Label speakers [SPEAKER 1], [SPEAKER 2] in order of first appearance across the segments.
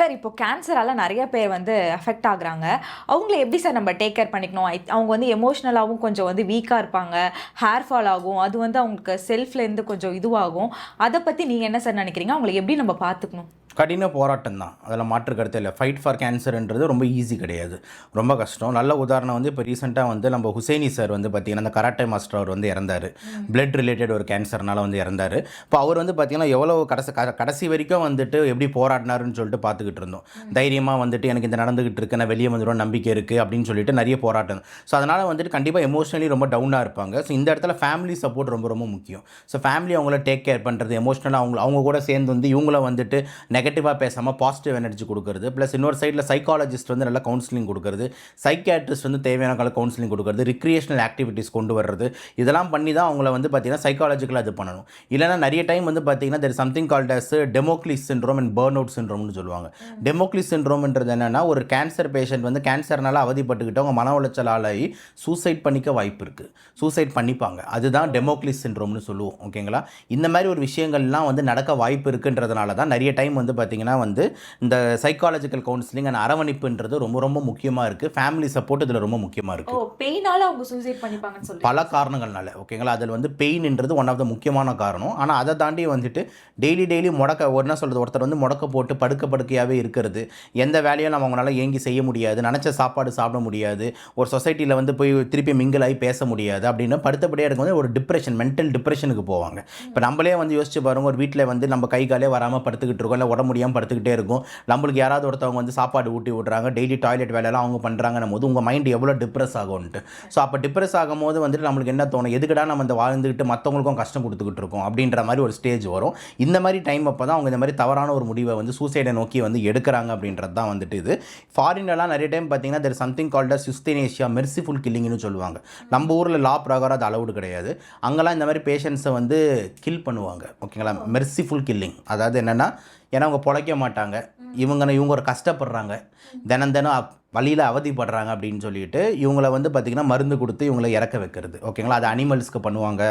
[SPEAKER 1] Sir இப்போ கேன்சரால நெறைய பேர் வந்து அஃபெக்ட் ஆகுறாங்க. அவங்கள எப்படி சார் நம்ம டேக் கேர் பண்ணிக்கணும்? அவங்க வந்து எமோஷனலாவும் கொஞ்சம் வந்து வீக்கா இருப்பாங்க. ஹேர் ஃபால் ஆகும். அது வந்து அவங்களுக்கு செல்ஃப்லேருந்து கொஞ்சம் இதுவாகும். அத பத்தி நீங்க என்ன சார் நெனைக்கிறீங்க? அவங்கள எப்படி நம்ம பார்த்துக்கணும்?
[SPEAKER 2] கடின போராட்டம் தான், அதில் மாற்று கருத்தே இல்லை. ஃபைட் ஃபார் கேன்சர்ன்றது ரொம்ப ஈஸி கிடையாது, ரொம்ப கஷ்டம். நல்ல உதாரணம் வந்து இப்போ ரீசெண்டாக வந்து நம்ம ஹுசைனி சார் வந்து பார்த்திங்கன்னா அந்த கராட்டே மாஸ்டர் அவர் வந்து இறந்தார். பிளட் ரிலேட்டட் ஒரு கேன்சர்னால வந்து இறந்தார். இப்போ அவர் வந்து பார்த்திங்கன்னா எவ்வளோ கடைசி வரைக்கும் வந்துட்டு எப்படி போராடினாருன்னு சொல்லிட்டு பார்த்துக்கிட்டு இருந்தோம். தைரியமாக வந்துட்டு எனக்கு இந்த நடந்துகிட்டு இருக்கு, நான் வெளியே வந்துடும் நம்பிக்கை இருக்குது அப்படின்னு சொல்லிட்டு நிறைய போராட்டம். ஸோ அதனால் வந்துட்டு கண்டிப்பாக எமோஷனலி ரொம்ப டவுனாக இருப்பாங்க. ஸோ இந்த இடத்துல ஃபேமிலி சப்போர்ட் ரொம்ப ரொம்ப முக்கியம். ஸோ ஃபேமிலி அவங்கள டேக் கேர் பண்ணுறது, எமோஷனலாக அவங்க கூட சேர்ந்து வந்து இவங்கள வந்துட்டு நெகட்டிவாக பேசாமல் பாசிட்டிவ் எனர்ஜி கொடுக்குறது. ப்ளஸ் இன்னொரு சைடில் சைக்காலஜிஸ்ட் வந்து நல்லா கவுன்சிலிங் கொடுக்குறது, சைக்கியாட்ரிஸ்ட் வந்து தேவையான கால கவுன்சிலிங் கொடுக்குறது, ரிக்ரியேஷனல் ஆக்டிவிட்டீஸ் கொண்டு வர்றது, இதெல்லாம் பண்ணி தான் அவங்கள வந்து பார்த்திங்கன்னா சைக்காலஜிக்கலாக இது பண்ணணும். இல்லைனா நிறைய டைம் வந்து பார்த்திங்கன்னா there something called as Damocles syndrome and burnout சிண்ட்ரோம்னு சொல்லுவாங்க. டெமோக்லிஸ் சிண்ட்ரோம்ன்றது என்னென்னா, ஒரு கேன்சர் பேஷண்ட் வந்து கேன்சர்னால அவதிப்பட்டுக்கிட்டு அவங்க மன உளைச்சலாகி சூசைட் பண்ணிக்க வாய்ப்பு இருக்குது, சூசைட் பண்ணிப்பாங்க. அதுதான் டெமோக்லிஸ் சிண்ட்ரோம்னு சொல்லுவோம். ஓகேங்களா? இந்த மாதிரி ஒரு விஷயங்கள்லாம் வந்து நடக்க வாய்ப்பு இருக்குன்றதுனால தான் நிறைய டைம் வந்து பார்த்திங்கன்னா வந்து இந்த சைக்காலஜிக்கல் கவுன்சிலிங் அண்ட் அரவணைப்புன்றது ரொம்ப ரொம்ப முக்கியமாக இருக்குது. ஃபேமிலி சப்போர்ட் இதில் ரொம்ப முக்கியமாக இருக்குது.
[SPEAKER 1] பெயினால அவங்க சூசைட் பண்ணிப்பாங்கன்னு சொல்லி
[SPEAKER 2] பல காரணங்கள்னால. ஓகேங்களா? அதில் வந்து பெயின்ன்றது ஒன் ஆஃப் த முக்கியமான காரணம். ஆனால் அதை தாண்டி வந்துட்டு டெய்லி முடக்க என்ன சொல்கிறது, ஒருத்தர் வந்து முடக்க போட்டு படுக்கையாகவே இருக்கிறது, எந்த வேலையும் நம்ம அவங்களால ஏங்கி செய்ய முடியாது, நினச்ச சாப்பாடு சாப்பிட முடியாது, ஒரு சொசைட்டியில் வந்து போய் திருப்பி மிங்கிள் ஆகி பேச முடியாது அப்படின்னு படுத்தபடியாக இருக்கும்போது ஒரு டிப்ரெஷன், மென்டல் டிப்ரெஷனுக்கு போவாங்க. இப்போ நம்மளே வந்து யோசிச்சு பாருங்க, ஒரு வீட்டில் வந்து நம்ம கை காலே வராமல் படுத்துக்கிட்டு இருக்கோம், இல்லை உடம்பு முடியாமல் படுத்துக்கிட்டே இருக்கும், நம்மளுக்கு யாராவது ஒருத்தவங்க வந்து சாப்பாடு ஊட்டி விட்றாங்க, டெய்லி டாய்லெட் வேலையெல்லாம் அவங்க பண்ணுறாங்கன்னும் போது உங்கள் மைண்ட் எவ்வளோ டிப்ரெஸ் ஆகும்ன்ட்டு. ஸோ அப்போ டிப்ரெஸ் ஆகும்போது வந்துட்டு நம்மளுக்கு என்ன தோணும், எதுக்கடா நம்ம இந்த வாழ்ந்துக்கிட்டு மற்றவங்களுக்கும் கஷ்டம் கொடுத்துக்கிட்டு இருக்கோம் அப்படின்ற மாதிரி ஒரு ஸ்டேஜ் வரும். இந்த மாதிரி டைம் அப்போ தான் அவங்க இந்த மாதிரி தவறான ஒரு முடிவை வந்து சூசைடை நோக்கி வந்து எடுக்கிறாங்க அப்படின்றது தான் வந்துட்டு இது. ஃபாரின்லாம் நிறைய டைம் பார்த்தீங்கன்னா there something called as euthanasia, merciful கில்லிங்னு சொல்லுவாங்க. நம்ம ஊரில் லா பிரகாரம் அது அலவுடு கிடையாது. அங்கெல்லாம் இந்த மாதிரி பேஷண்ட்ஸை வந்து கில் பண்ணுவாங்க. ஓகேங்களா? மெர்சிஃபுல் கில்லிங் அதாவது என்னென்னா, ஏன்னா அவங்க பிழைக்க மாட்டாங்க, இவங்க ஒரு கஷ்டப்படுறாங்க, தினம் வழியில் அவதிப்படுறாங்க அப்படின்னு சொல்லிட்டு இவங்கள வந்து பார்த்திங்கன்னா மருந்து கொடுத்து இவங்களை இறக்க வைக்கிறது. ஓகேங்களா? அது அனிமல்ஸ்க்கு பண்ணுவாங்க,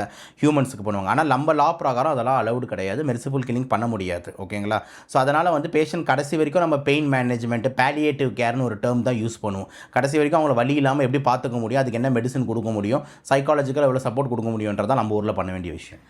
[SPEAKER 2] ஹியூமன்ஸுக்கு பண்ணுவாங்க. ஆனால் நம்ம லா பிரகாரம் அதெல்லாம் அலவுடு கிடையாது, மெர்சிஃபுல் கில்லிங் பண்ண முடியாது. ஓகேங்களா? ஸோ அதனால் வந்து பேஷண்ட் கடைசி வரைக்கும் நம்ம பெயின் மேனேஜ்மெண்ட், பேலியேட்டிவ் கேர்னு ஒரு டேர்ம் தான் யூஸ் பண்ணுவோம். கடைசி வரைக்கும் அவங்கள வலி இல்லாமல் எப்படி பார்த்துக்க முடியும், அதுக்கு என்ன மெடிசன் கொடுக்க முடியும், சைக்காலஜிக்கல் எவ்வளோ சப்போர்ட் கொடுக்க முடியுன்றதான் நம்ம ஊரில் பண்ண வேண்டிய விஷயம்.